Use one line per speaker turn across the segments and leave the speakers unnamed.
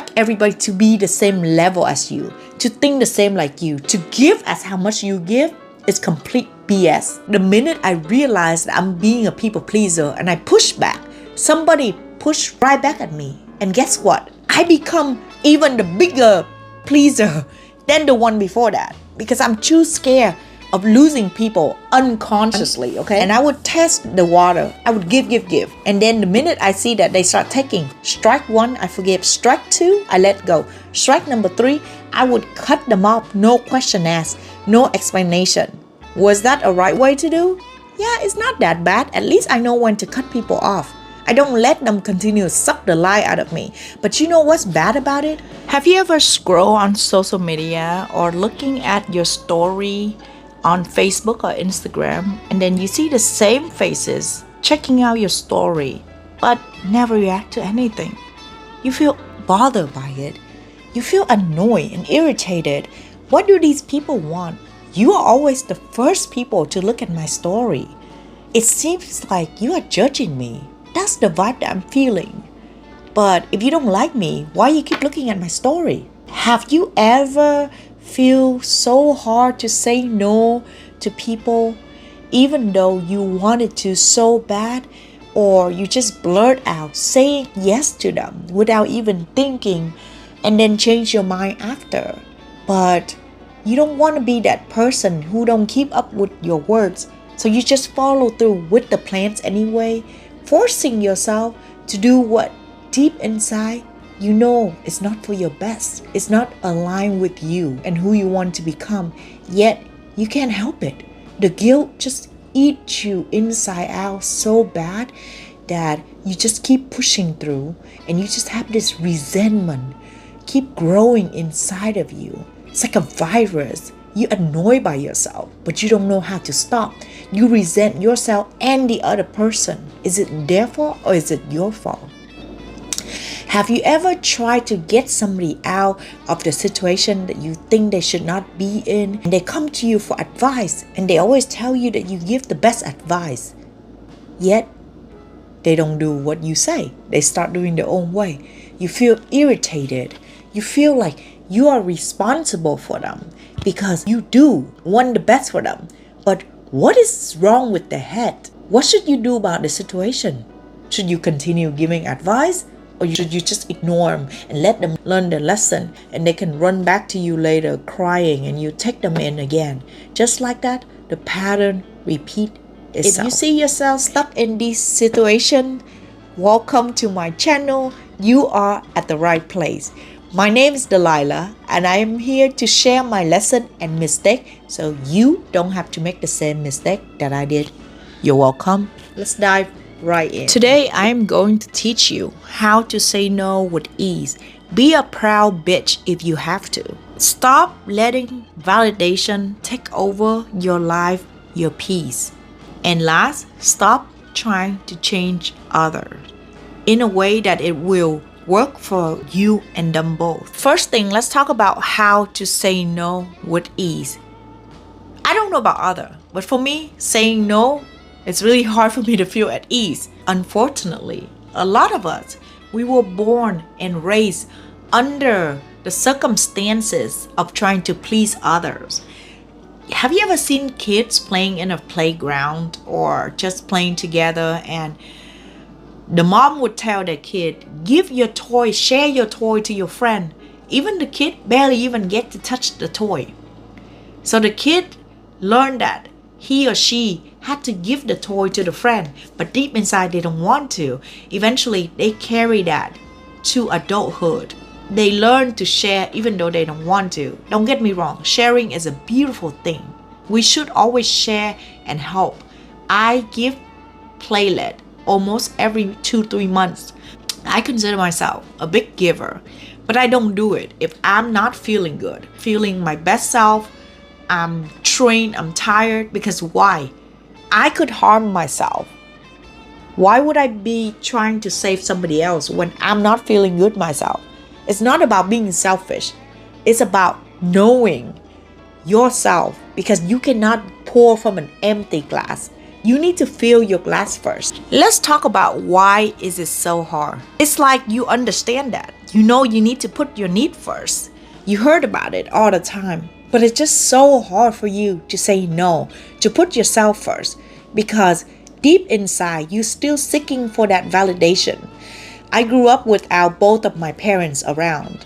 expect everybody to be the same level as you, to think the same like you, to give as how much you give is complete BS. The minute I realized that I'm being a people pleaser and I push back, somebody pushed right back at me. And guess what? I become even the bigger pleaser than the one before that because I'm too scared of losing people unconsciously, okay? And I would test the water. I would give. And then the minute I see that they start taking strike 1, I forgive. Strike 2, I let go. Strike number 3, I would cut them off. No question asked, no explanation. Was that a right way to do? Yeah, it's not that bad. At least I know when to cut people off. I don't let them continue to suck the life out of me. But you know what's bad about it? Have you ever scrolled on social media or looking at your story on Facebook or Instagram, and then you see the same faces checking out your story but never react to anything? You feel bothered by it. You feel annoyed and irritated. What do these people want? You are always the first people to look at my story. It seems like you are judging me. That's the vibe that I'm feeling. But if you don't like me, why you keep looking at my story? Have you ever feel so hard to say no to people even though you wanted to so bad, or you just blurt out saying yes to them without even thinking and then change your mind after? But you don't want to be that person who don't keep up with your words, so you just follow through with the plans anyway, forcing yourself to do what deep inside you know it's not for your best. It's not aligned with you and who you want to become, yet you can't help it. The guilt just eats you inside out so bad that you just keep pushing through, and you just have this resentment keep growing inside of you. It's like a virus. You're annoyed by yourself, but you don't know how to stop. You resent yourself and the other person. Is it their fault or is it your fault? Have you ever tried to get somebody out of the situation that you think they should not be in, and they come to you for advice, and they always tell you that you give the best advice, yet they don't do what you say. They start doing their own way. You feel irritated. You feel like you are responsible for them because you do want the best for them. But what is wrong with their head? What should you do about the situation? Should you continue giving advice? Or should you just ignore them and let them learn the lesson, and they can run back to you later crying and you take them in again? Just like that, the pattern repeat itself. If you see yourself stuck in this situation, welcome to my channel. You are at the right place. My name is Delilah, and I am here to share my lesson and mistake so you don't have to make the same mistake that I did. You're welcome. Let's dive right in. Today, I am going to teach you how to say no with ease. Be a proud bitch if you have to. Stop letting validation take over your life, your peace. And last, stop trying to change others in a way that it will work for you and them both. First thing, let's talk about how to say no with ease. I don't know about others, but for me, saying no, it's really hard for me to feel at ease. Unfortunately, a lot of us, we were born and raised under the circumstances of trying to please others. Have you ever seen kids playing in a playground or just playing together, and the mom would tell the kid, give your toy, share your toy to your friend. Even the kid barely even get to touch the toy. So the kid learned that he or she had to give the toy to the friend, but deep inside they don't want to. Eventually, they carry that to adulthood. They learn to share even though they don't want to. Don't get me wrong, sharing is a beautiful thing. We should always share and help. I give playlet almost every 2-3 months. I consider myself a big giver, but I don't do it if I'm not feeling good, feeling my best self. I'm drained, I'm tired, because why? I could harm myself. Why would I be trying to save somebody else when I'm not feeling good myself? It's not about being selfish. It's about knowing yourself, because you cannot pour from an empty glass. You need to fill your glass first. Let's talk about why is it so hard. It's like you understand that. You know you need to put your need first. You heard about it all the time. But it's just so hard for you to say no, to put yourself first, because deep inside you're still seeking for that validation. I grew up without both of my parents around.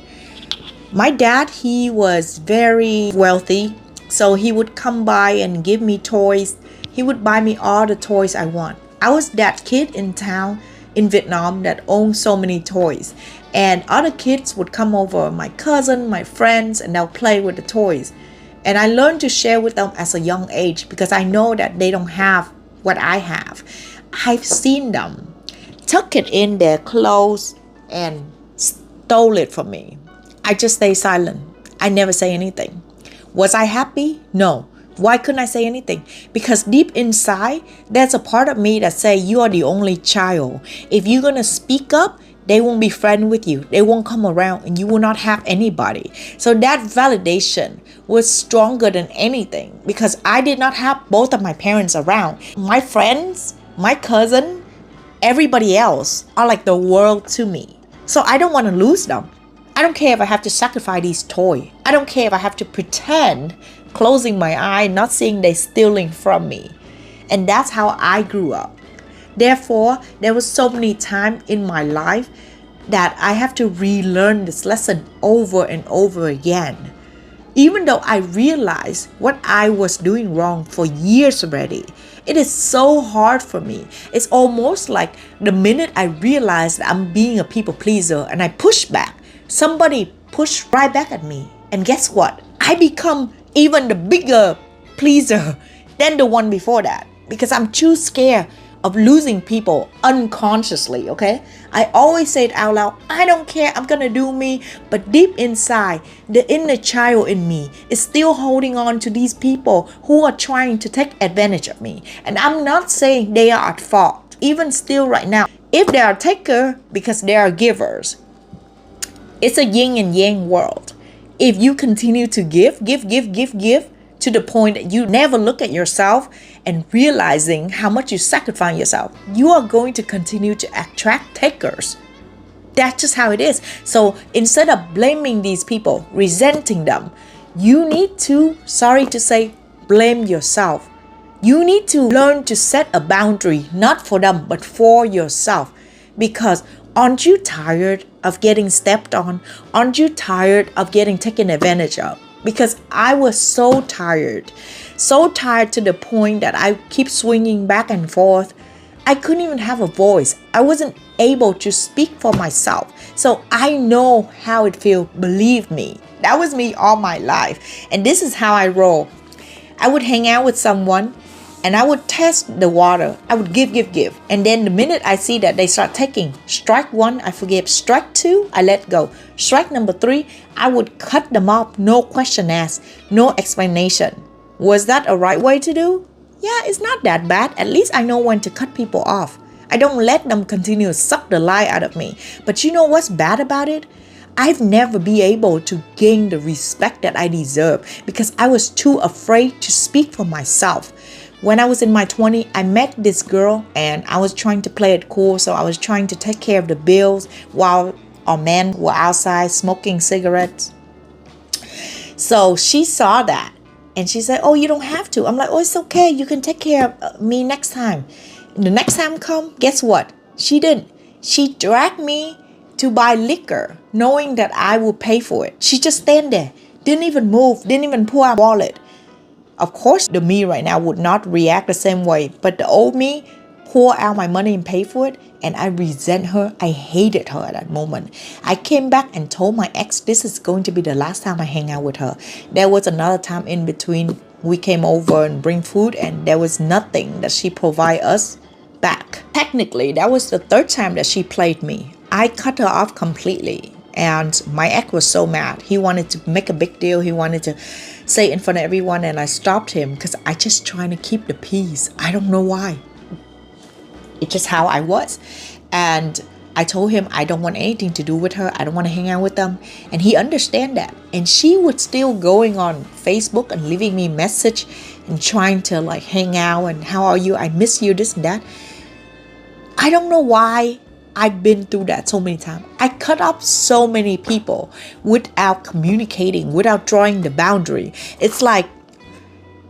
My dad, he was very wealthy, so he would come by and give me toys. He would buy me all the toys I want. I was that kid in town in Vietnam that owned so many toys. And other kids would come over, my cousin, my friends, and they'll play with the toys. And I learned to share with them as a young age because I know that they don't have what I have. I've seen them tuck it in their clothes and stole it from me. I just stay silent. I never say anything. Was I happy? No. Why couldn't I say anything? Because deep inside, there's a part of me that say you are the only child. If you're gonna speak up, they won't be friends with you. They won't come around and you will not have anybody. So that validation was stronger than anything because I did not have both of my parents around. My friends, my cousin, everybody else are like the world to me. So I don't want to lose them. I don't care if I have to sacrifice these toys. I don't care if I have to pretend, closing my eye, not seeing they stealing from me. And that's how I grew up. Therefore, there was so many times in my life that I have to relearn this lesson over and over again. Even though I realized what I was doing wrong for years already, it is so hard for me. It's almost like the minute I realize that I'm being a people pleaser and I push back, somebody pushed right back at me. And guess what? I become even the bigger pleaser than the one before that because I'm too scared of losing people unconsciously, okay? I always say it out loud, I don't care, I'm gonna do me. But deep inside, the inner child in me is still holding on to these people who are trying to take advantage of me. And I'm not saying they are at fault. Even still right now, if they are takers because they are givers, it's a yin and yang world. If you continue to give to the point that you never look at yourself and realizing how much you sacrifice yourself, you are going to continue to attract takers. That's just how it is. So instead of blaming these people, resenting them, you need to, sorry to say, blame yourself. You need to learn to set a boundary, not for them, but for yourself. Because aren't you tired of getting stepped on? Aren't you tired of getting taken advantage of? Because I was so tired to the point that I keep swinging back and forth. I couldn't even have a voice. I wasn't able to speak for myself. So I know how it feels, believe me. That was me all my life. And this is how I roll. I would hang out with someone and I would test the water. I would give. And then the minute I see that they start taking, strike one, I forgive. Strike two, I let go. Strike number three, I would cut them off. No question asked, no explanation. Was that a right way to do? Yeah, it's not that bad. At least I know when to cut people off. I don't let them continue to suck the life out of me. But you know what's bad about it? I've never been able to gain the respect that I deserve because I was too afraid to speak for myself. When I was in my 20s, I met this girl and I was trying to play it cool. So I was trying to take care of the bills while our men were outside smoking cigarettes. So she saw that and she said, oh, you don't have to. I'm like, oh, it's okay. You can take care of me next time. The next time come, guess what? She didn't. She dragged me to buy liquor knowing that I would pay for it. She just stand there, didn't even move, didn't even pull out wallet. Of course, the me right now would not react the same way, but the old me pour out my money and pay for it, and I resent her. I hated her at that moment. I came back and told my ex this is going to be the last time I hang out with her. There was another time in between we came over and bring food, and there was nothing that she provide us back. Technically, that was the third time that she played me. I cut her off completely. And my ex was so mad. He wanted to make a big deal. He wanted to say in front of everyone, and I stopped him because I just trying to keep the peace. I don't know why. It's just how I was. And I told him I don't want anything to do with her. I don't want to hang out with them. And he understand that. And she was still going on Facebook and leaving me message and trying to hang out and how are you? I miss you, this and that. I don't know why I've been through that so many times. I cut off so many people without communicating, without drawing the boundary. It's like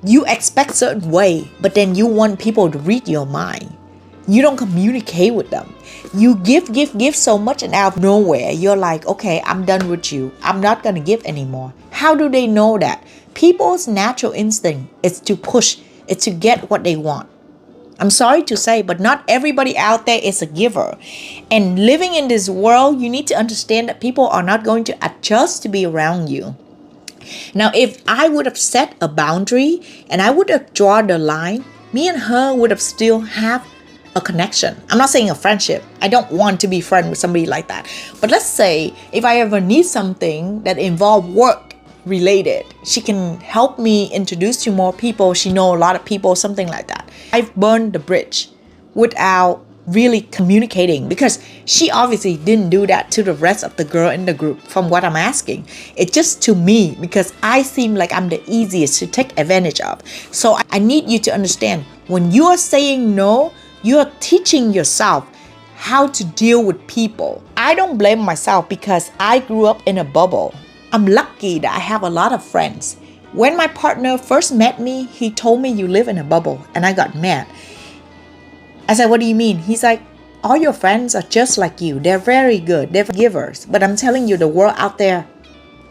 you expect certain way, but then you want people to read your mind. You don't communicate with them. You give so much, and out of nowhere, you're like, okay, I'm done with you. I'm not going to give anymore. How do they know that? People's natural instinct is to push, it's to get what they want. I'm sorry to say, but not everybody out there is a giver. And living in this world, you need to understand that people are not going to adjust to be around you. Now, if I would have set a boundary and I would have drawn the line, me and her would have still have a connection. I'm not saying a friendship. I don't want to be friends with somebody like that. But let's say if I ever need something that involves work related, she can help me introduce to more people. She know a lot of people, something like that. I've burned the bridge without really communicating, because she obviously didn't do that to the rest of the girl in the group from what I'm asking. It's just to me, because I seem like I'm the easiest to take advantage of. So I need you to understand, when you are saying no, you are teaching yourself how to deal with people. I don't blame myself because I grew up in a bubble. I'm lucky that I have a lot of friends. When my partner first met me, he told me, you live in a bubble, and I got mad. I said, what do you mean? He's like, all your friends are just like you. They're very good. They're givers. But I'm telling you, the world out there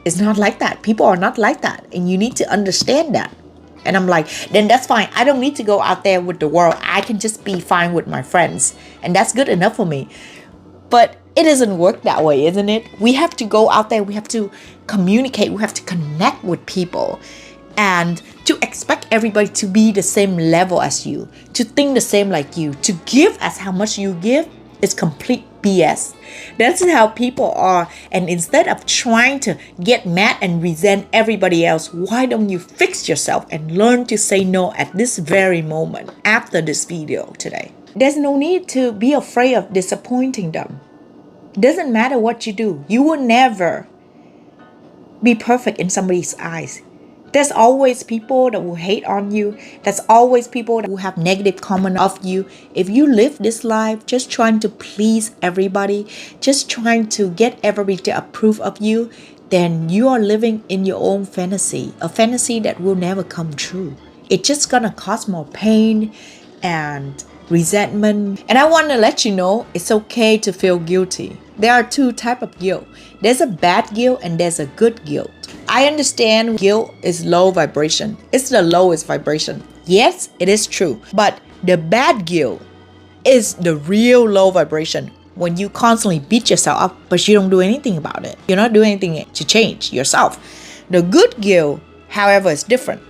is not like that. People are not like that. And you need to understand that. And I'm like, then that's fine. I don't need to go out there with the world. I can just be fine with my friends. And that's good enough for me. But it doesn't work that way, isn't it? We have to go out there. We have to communicate. We have to connect with people. And to expect everybody to be the same level as you, to think the same like you, to give as how much you give is complete BS. That's how people are. And instead of trying to get mad and resent everybody else, why don't you fix yourself and learn to say no at this very moment after this video today? There's no need to be afraid of disappointing them. Doesn't matter what you do. You will never be perfect in somebody's eyes. There's always people that will hate on you. There's always people that will have negative comment of you. If you live this life just trying to please everybody, just trying to get everybody to approve of you, then you are living in your own fantasy, a fantasy that will never come true. It's just gonna cause more pain and resentment. And I want to let you know, it's okay to feel guilty. There are two types of guilt. There's a bad guilt and there's a good guilt. I understand guilt is low vibration. It's the lowest vibration. Yes, it is true. But the bad guilt is the real low vibration. When you constantly beat yourself up, but you don't do anything about it. You're not doing anything to change yourself. The good guilt, however, is different.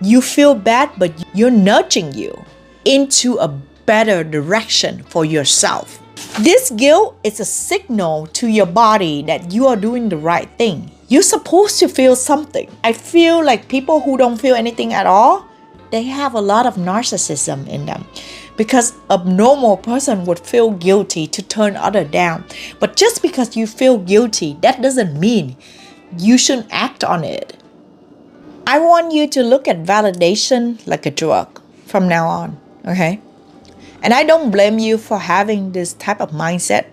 You feel bad, but you're nudging you into a better direction for yourself. This guilt is a signal to your body that you are doing the right thing. You're supposed to feel something. I feel like people who don't feel anything at all, they have a lot of narcissism in them. Because a normal person would feel guilty to turn others down. But just because you feel guilty, that doesn't mean you shouldn't act on it. I want you to look at validation like a drug from now on, okay? And I don't blame you for having this type of mindset.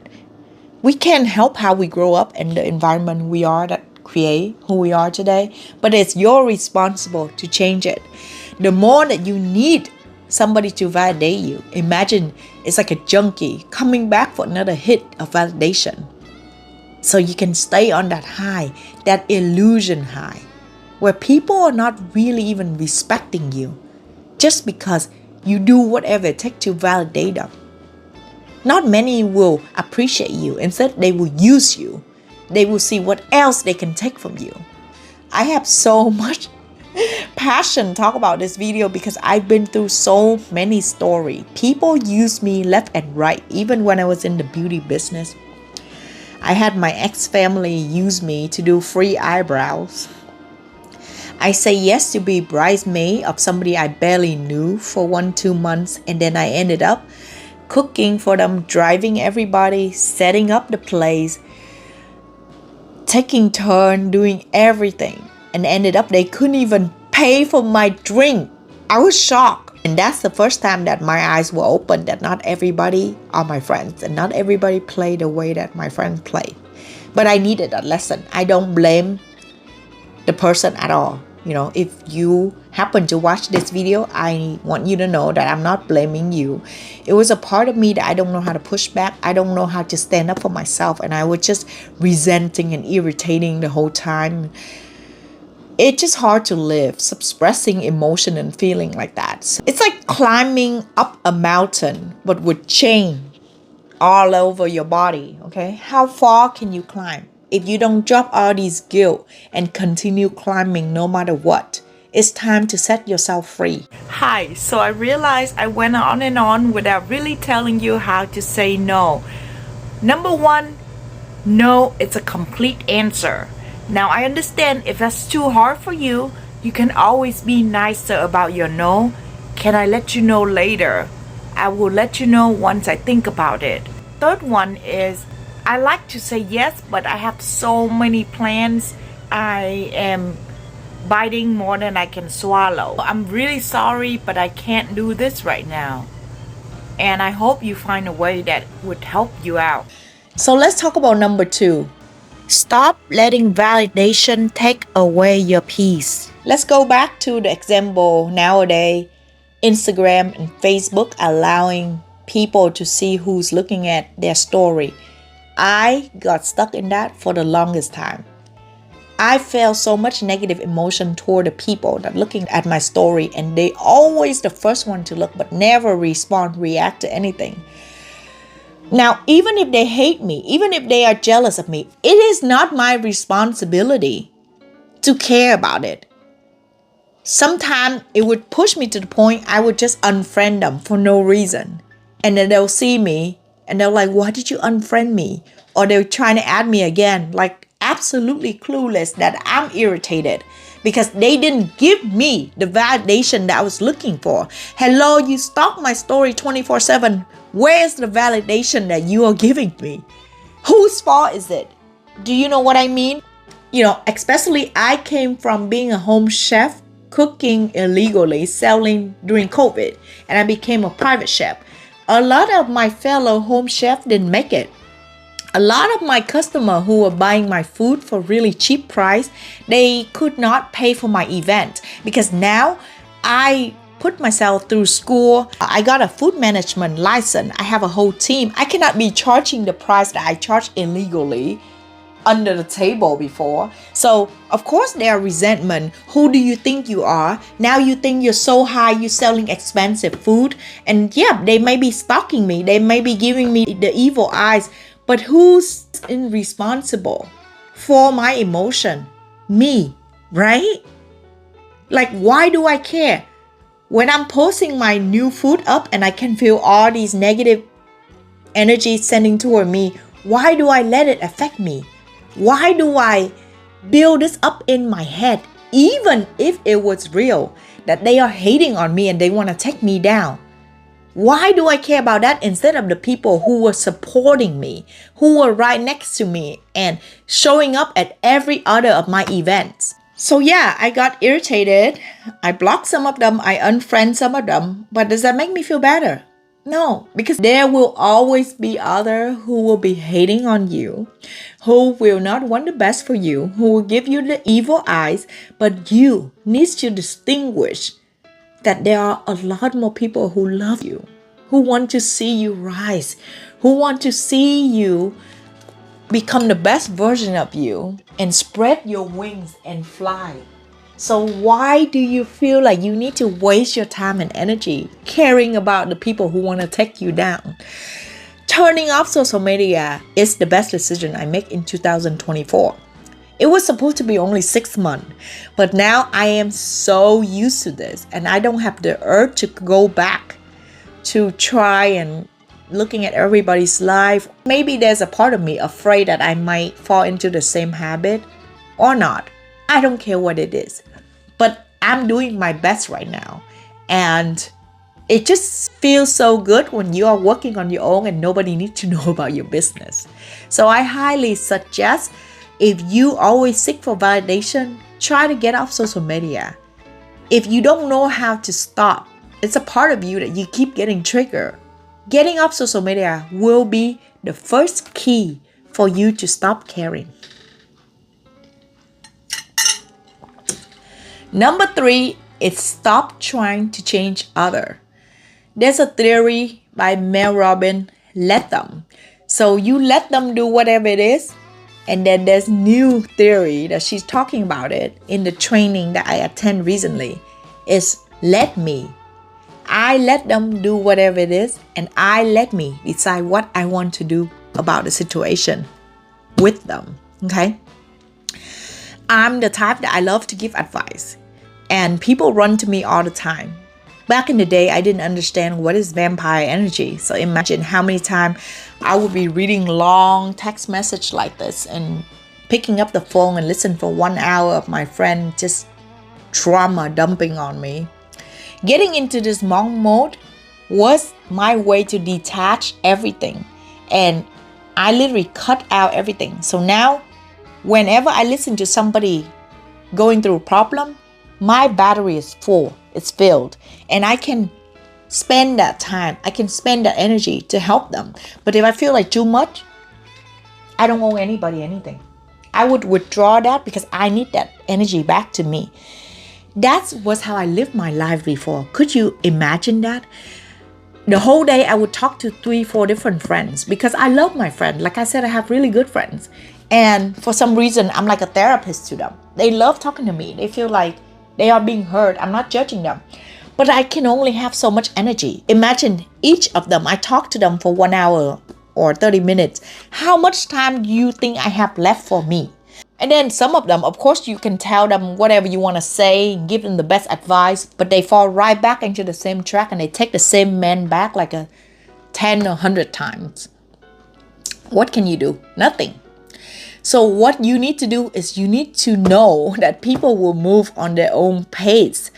We can't help how we grow up and the environment we are that create who we are today, but it's your responsibility to change it. The more that you need somebody to validate you, imagine it's like a junkie coming back for another hit of validation. So you can stay on that high, that illusion high, where people are not really even respecting you just because you do whatever it takes to validate them. Not many will appreciate you. Instead, they will use you. They will see what else they can take from you. I have so much passion to talk about this video because I've been through so many stories. People use me left and right, even when I was in the beauty business. I had my ex-family use me to do free eyebrows. I say yes to be bridesmaid of somebody I barely knew for 1-2 months, and then I ended up cooking for them, driving everybody, setting up the place, taking turn, doing everything, and ended up they couldn't even pay for my drink. I was shocked. And that's the first time that my eyes were open that not everybody are my friends and not everybody play the way that my friends play. But I needed that lesson. I don't blame the person at all. You know, if you happen to watch this video, I want you to know that I'm not blaming you. It was a part of me that I don't know how to push back. I don't know how to stand up for myself. And I was just resenting and irritating the whole time. It's just hard to live, suppressing emotion and feeling like that. It's like climbing up a mountain, but with chain all over your body, okay? How far can you climb? If you don't drop all these guilt and continue climbing no matter what, it's time to set yourself free. Hi, so I realized I went on and on without really telling you how to say no. Number one, no, it's a complete answer. Now I understand if that's too hard for you, you can always be nicer about your no. Can I let you know later? I will let you know once I think about it. Third one is, I like to say yes, but I have so many plans. I am biting more than I can swallow. I'm really sorry, but I can't do this right now. And I hope you find a way that would help you out. So let's talk about number 2. Stop letting validation take away your peace. Let's go back to the example nowadays. Instagram and Facebook allowing people to see who's looking at their story. I got stuck in that for the longest time. I felt so much negative emotion toward the people that looking at my story, and they always the first one to look but never respond, react to anything. Now, even if they hate me, even if they are jealous of me, it is not my responsibility to care about it. Sometimes it would push me to the point I would just unfriend them for no reason. And then they'll see me and they're like, why did you unfriend me? Or they're trying to add me again, like absolutely clueless that I'm irritated because they didn't give me the validation that I was looking for. Hello, you stalk my story 24/7. Where's the validation that you are giving me? Whose fault is it? Do you know what I mean? You know, especially I came from being a home chef, cooking illegally, selling during COVID, and I became a private chef. A lot of my fellow home chefs didn't make it. A lot of my customers who were buying my food for really cheap price, they could not pay for my event because now I put myself through school. I got a food management license. I have a whole team. I cannot be charging the price that I charged illegally under the table before. So of course there are resentment. Who do you think you are? Now you think you're so high, you're selling expensive food. And yeah, they may be stalking me. They may be giving me the evil eyes. But who's responsible for my emotion? Me, right? Like, why do I care? When I'm posting my new food up and I can feel all these negative energy sending toward me, why do I let it affect me? Why do I build this up in my head, even if it was real, that they are hating on me and they want to take me down? Why do I care about that instead of the people who were supporting me, who were right next to me and showing up at every other of my events? So yeah, I got irritated. I blocked some of them. I unfriend some of them. But does that make me feel better? No, because there will always be others who will be hating on you, who will not want the best for you, who will give you the evil eyes. But you need to distinguish that there are a lot more people who love you, who want to see you rise, who want to see you become the best version of you and spread your wings and fly. So why do you feel like you need to waste your time and energy caring about the people who want to take you down? Turning off social media is the best decision I make in 2024. It was supposed to be only 6 months, but now I am so used to this and I don't have the urge to go back to try and looking at everybody's life. Maybe there's a part of me afraid that I might fall into the same habit or not. I don't care what it is, but I'm doing my best right now. And it just feels so good when you are working on your own and nobody needs to know about your business. So I highly suggest, if you always seek for validation, try to get off social media. If you don't know how to stop It's a part of you that you keep getting triggered. Getting off social media will be the first key for you to stop caring. Number 3 is stop trying to change others. There's a theory by Mel Robbins, let them. So you let them do whatever it is. And then there's new theory that she's talking about it in the training that I attend recently is let me. I let them do whatever it is, and I let me decide what I want to do about the situation with them. Okay? I'm the type that I love to give advice, and people run to me all the time. Back in the day, I didn't understand what is vampire energy. So imagine how many times I would be reading long text message like this and picking up the phone and listen for 1 hour of my friend just trauma dumping on me. Getting into this monk mode was my way to detach everything. And I literally cut out everything. So now, whenever I listen to somebody going through a problem, my battery is full. It's filled. And I can spend that time. I can spend that energy to help them. But if I feel like too much, I don't owe anybody anything. I would withdraw that because I need that energy back to me. That was how I lived my life before. Could you imagine that? The whole day I would talk to 3-4 different friends because I love my friends. Like I said, I have really good friends. And for some reason, I'm like a therapist to them. They love talking to me. They feel like they are being heard. I'm not judging them. But I can only have so much energy. Imagine each of them, I talk to them for 1 hour or 30 minutes. How much time do you think I have left for me? And then some of them, of course, you can tell them whatever you want to say, give them the best advice, but they fall right back into the same track and they take the same man back like 10 or 100 times. What can you do? Nothing. So what you need to do is you need to know that people will move on their own pace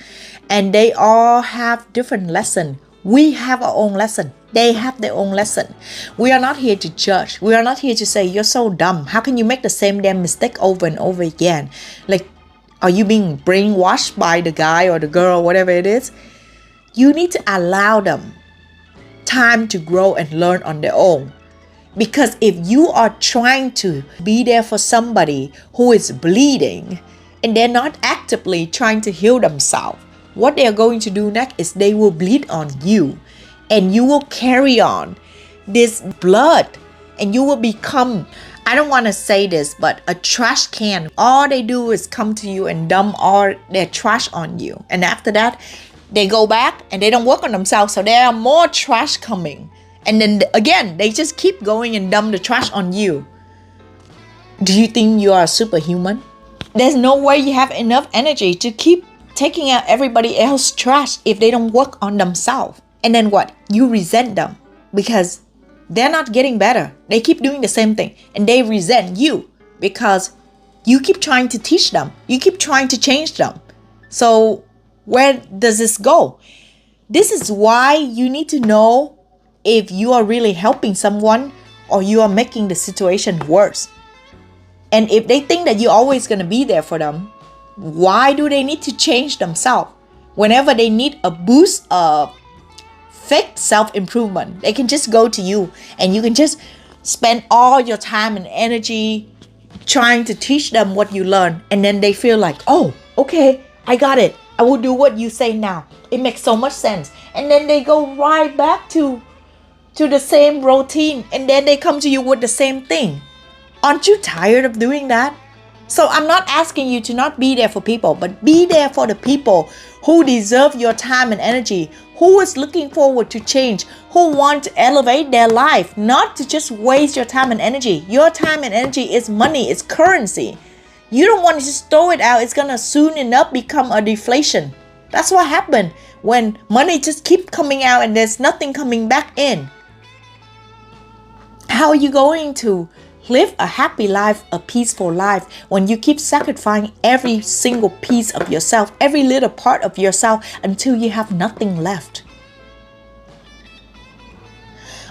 and they all have different lessons. We have our own lesson. They have their own lesson. We are not here to judge. We are not here to say, you're so dumb. How can you make the same damn mistake over and over again? Like, are you being brainwashed by the guy or the girl, whatever it is? You need to allow them time to grow and learn on their own. Because if you are trying to be there for somebody who is bleeding and they're not actively trying to heal themselves, what they are going to do next is they will bleed on you. And you will carry on this blood and you will become, I don't want to say this, but a trash can. All they do is come to you and dump all their trash on you. And after that, they go back and they don't work on themselves. So there are more trash coming. And then again, they just keep going and dump the trash on you. Do you think you are a superhuman? There's no way you have enough energy to keep taking out everybody else's trash if they don't work on themselves. And then what? You resent them because they're not getting better. They keep doing the same thing and they resent you because you keep trying to teach them. You keep trying to change them. So where does this go? This is why you need to know if you are really helping someone or you are making the situation worse. And if they think that you're always going to be there for them, why do they need to change themselves? Whenever they need a boost of fake self-improvement, they can just go to you and you can just spend all your time and energy trying to teach them what you learn. And then they feel like, oh, okay, I got it. I will do what you say now. It makes so much sense. And then they go right back to the same routine and then they come to you with the same thing. Aren't you tired of doing that? So I'm not asking you to not be there for people, but be there for the people who deserve your time and energy, who is looking forward to change, who want to elevate their life, not to just waste your time and energy. Your time and energy is money, it's currency. You don't want to just throw it out. It's going to soon enough become a deflation. That's what happened when money just keeps coming out and there's nothing coming back in. How are you going to live a happy life, a peaceful life, when you keep sacrificing every single piece of yourself, every little part of yourself until you have nothing left?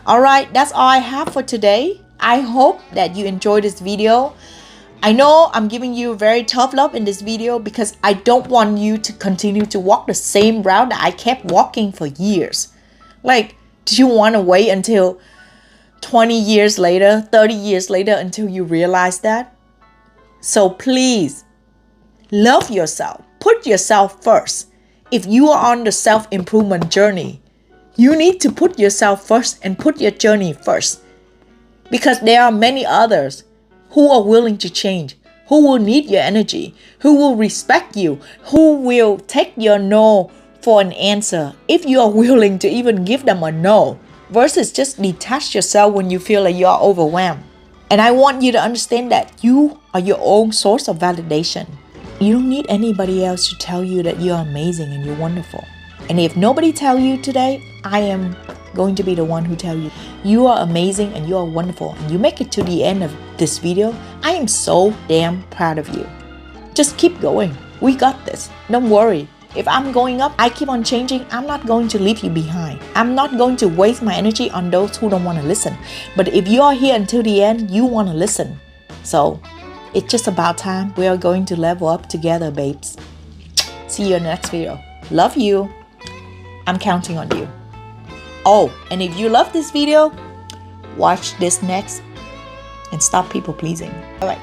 Alright, that's all I have for today. I hope that you enjoyed this video. I know I'm giving you very tough love in this video because I don't want you to continue to walk the same route that I kept walking for years. Like, do you want to wait until 20 years later, 30 years later until you realize that? So please, love yourself. Put yourself first. If you are on the self-improvement journey, you need to put yourself first and put your journey first. Because there are many others who are willing to change, who will need your energy, who will respect you, who will take your no for an answer if you are willing to even give them a no, versus just detach yourself when you feel like you are overwhelmed. And I want you to understand that you are your own source of validation. You don't need anybody else to tell you that you're amazing and you're wonderful. And if nobody tell you today, I am going to be the one who tell you, you are amazing and you are wonderful, and you make it to the end of this video. I am so damn proud of you. Just keep going. We got this. Don't worry. If I'm going up, I keep on changing. I'm not going to leave you behind. I'm not going to waste my energy on those who don't want to listen. But if you are here until the end, you want to listen. So it's just about time. We are going to level up together, babes. See you in the next video. Love you. I'm counting on you. Oh, and if you love this video, watch this next and stop people pleasing. All right.